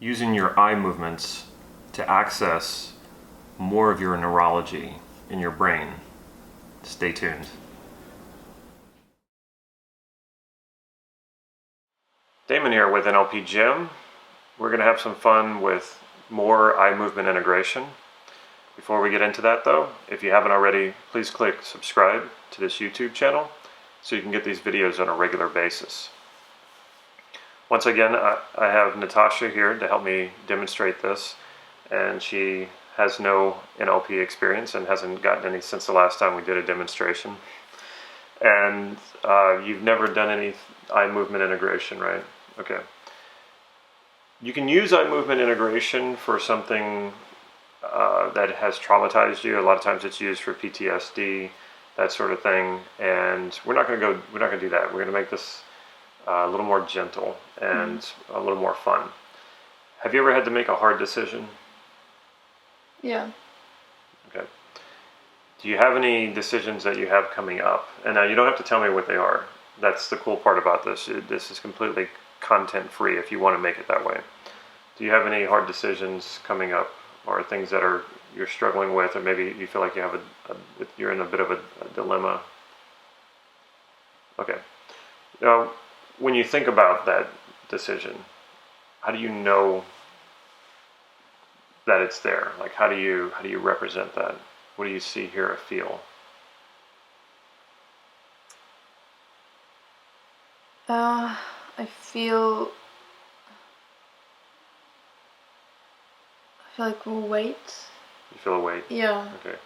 using your eye movements to access more of your neurology in your brain. Stay tuned. Damon here with NLP Gym. We're going to have some fun with more eye movement integration. Before we get into that though, if you haven't already, please click subscribe to this YouTube channel so you can get these videos on a regular basis. Once again, I have Natasha here to help me demonstrate this, and she has no NLP experience and hasn't gotten any since the last time we did a demonstration. And you've never done any eye movement integration, right? Okay. You can use eye movement integration for something that has traumatized you. A lot of times it's used for PTSD, that sort of thing. And we're not going to do that. We're going to make this a little more gentle and a little more fun. Have you ever had to make a hard decision? Yeah. Okay. Do you have any decisions that you have coming up? And now you don't have to tell me what they are. That's the cool part about this. This is completely content free if you want to make it that way. Do you have any hard decisions coming up, or things that you're struggling with, or maybe you feel like you have you're in a bit of a dilemma? Okay. Now, when you think about that decision, how do you know that it's there? Like, how do you represent that? What do you see, hear, or feel? I feel like a weight. You feel a weight? Yeah. Okay.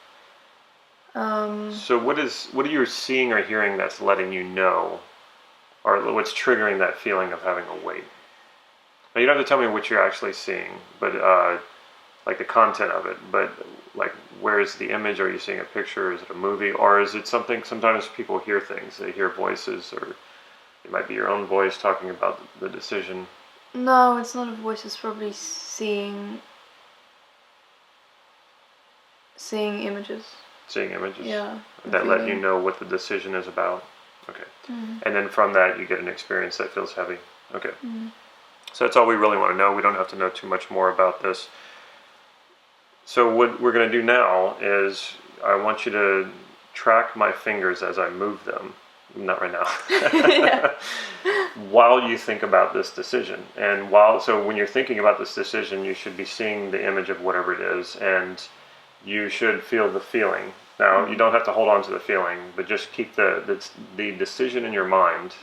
So what are you seeing or hearing that's letting you know, or what's triggering that feeling of having a weight? Now, you don't have to tell me what you're actually seeing, but like the content of it, but like, where is the image? Are you seeing a picture? Is it a movie? Or is it something? Sometimes people hear things. They hear voices, or it might be your own voice talking about the decision. No, it's not a voice. It's probably seeing images. Seeing images? Yeah. That let you know what the decision is about? Okay. And then from that you get an experience that feels heavy. Okay. So that's all we really want to know. We don't have to know too much more about this. So what we're going to do now is I want you to track my fingers as I move them. Not right now. While you think about this decision. And so when you're thinking about this decision, you should be seeing the image of whatever it is, and you should feel the feeling. Now, you don't have to hold on to the feeling, but just keep the decision in your mind.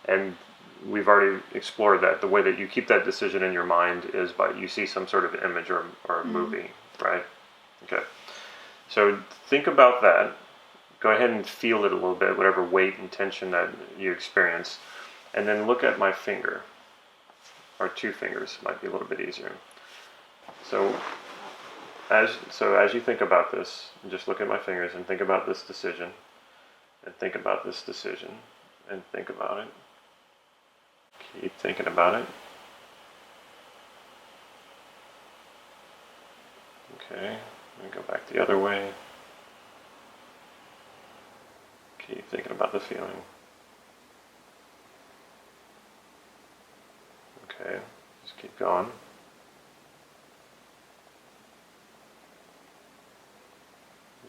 And we've already explored that. The way that you keep that decision in your mind is by you see some sort of image or a movie, right? Okay. So think about that. Go ahead and feel it a little bit, whatever weight and tension that you experience. And then look at my finger, or two fingers might be a little bit easier. So as you think about this, just look at my fingers and think about this decision, and think about this decision, and think about it. Keep thinking about it. Okay, let me go back the other way. Keep thinking about the feeling. Okay, just keep going.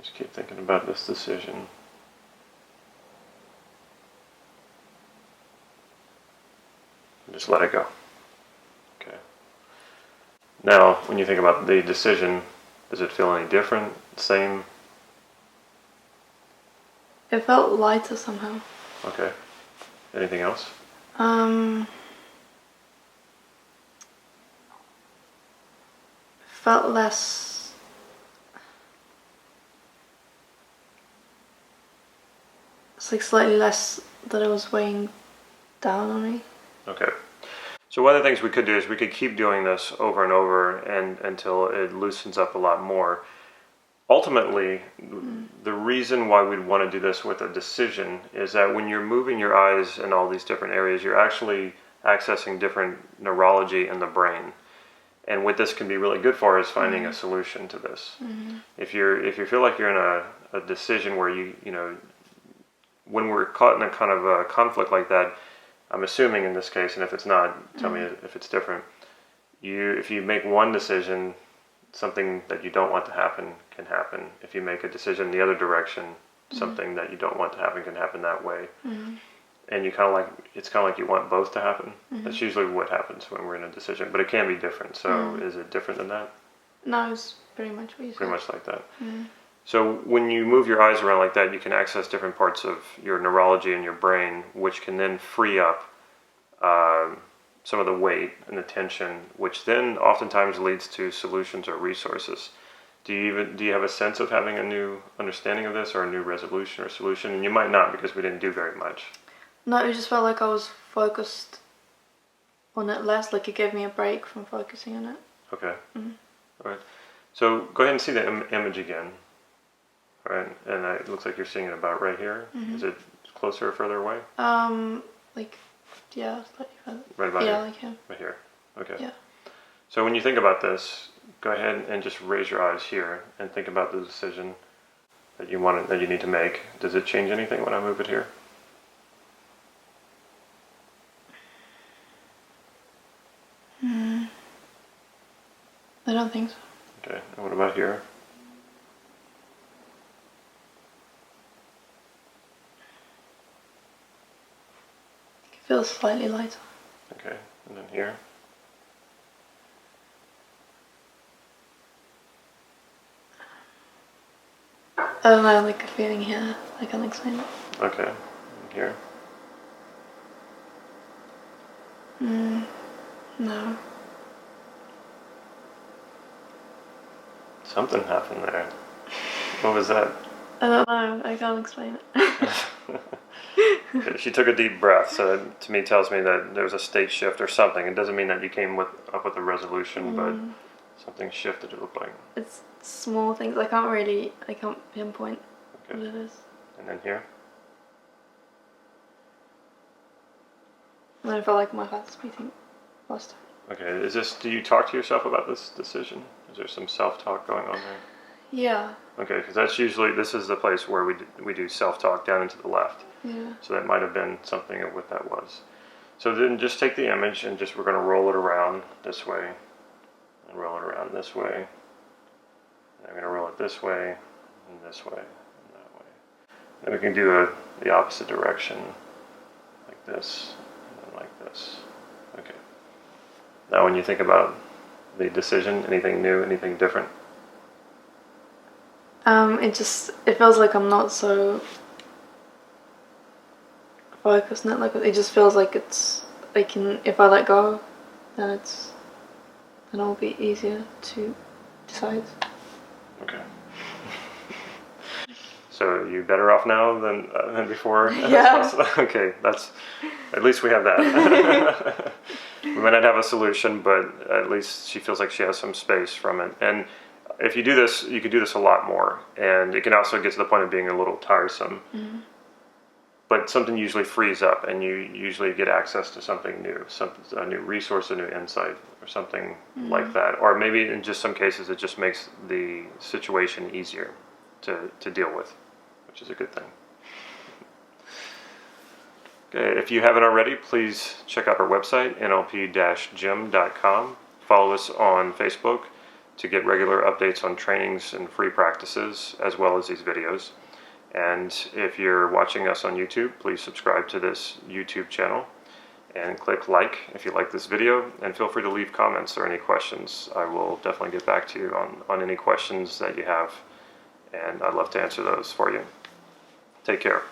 Just keep thinking about this decision. Just let it go. Okay. Now, when you think about the decision, does it feel any different? Same? It felt lighter somehow. Okay. Anything else? Felt less. It's like slightly less that it was weighing down on me. Okay. So one of the things we could do is we could keep doing this over and over and until it loosens up a lot more. Ultimately, the reason why we'd want to do this with a decision is that when you're moving your eyes in all these different areas, you're actually accessing different neurology in the brain. And what this can be really good for is finding a solution to this. If you feel like you're in a decision where you know, when we're caught in a kind of a conflict like that, I'm assuming in this case, and if it's not, tell me if it's different, if you make one decision, something that you don't want to happen can happen. If you make a decision the other direction, something that you don't want to happen can happen that way. And you it's kind of like you want both to happen. That's usually what happens when we're in a decision, but it can be different. So is it different than that? No, it's pretty much what you said. Pretty much like that. So when you move your eyes around like that, you can access different parts of your neurology in your brain, which can then free up some of the weight and the tension, which then oftentimes leads to solutions or resources. Do you have a sense of having a new understanding of this, or a new resolution or solution? And you might not, because we didn't do very much. No, it just felt like I was focused on it less, like it gave me a break from focusing on it. Okay. All right. So go ahead and see the image again. All right. And it looks like you're seeing it about right here. Is it closer or further away? Like, yeah, slightly further. Right about here. here? Like here. Right here. Okay. Yeah. So when you think about this, go ahead and just raise your eyes here and think about the decision that you need to make. Does it change anything when I move it here? I don't think so. Okay. And what about here? It feels slightly lighter. Okay. And then here? I don't know, like a feeling here. I can't explain it. Okay. And here? No. Something happened there. What was that? I don't know. I can't explain it. Okay, she took a deep breath, so it, to me, tells me that there was a state shift or something. It doesn't mean that you came up with a resolution, but something shifted, it looked like. It's small things. I can't pinpoint what it is. And then here? And I felt like my heart's beating faster. Okay, do you talk to yourself about this decision? Is there some self-talk going on there? Yeah. Okay, because that's usually, this is the place where we do self-talk down and to the left. Yeah. So that might have been something of what that was. So then just take the image and we're going to roll it around this way. And roll it around this way. And I'm going to roll it this way, and this way, and that way. Then we can do the opposite direction. Like this, and then like this. Okay. Now when you think about the decision, anything new, anything different? It feels like I'm not so focused on it. Like it just feels like if I let go, then it'll be easier to decide. Okay. So you better off now than before? Yeah. Okay, at least we have that. We might not have a solution, but at least she feels like she has some space from it. And if you do this, you can do this a lot more. And it can also get to the point of being a little tiresome. But something usually frees up, and you usually get access to something new, a new resource, a new insight, or something like that. Or maybe in just some cases, it just makes the situation easier to deal with, which is a good thing. Okay, if you haven't already, please check out our website, nlp-gym.com. Follow us on Facebook to get regular updates on trainings and free practices, as well as these videos. And if you're watching us on YouTube, please subscribe to this YouTube channel and click like if you like this video, and feel free to leave comments or any questions. I will definitely get back to you on any questions that you have, and I'd love to answer those for you. Take care.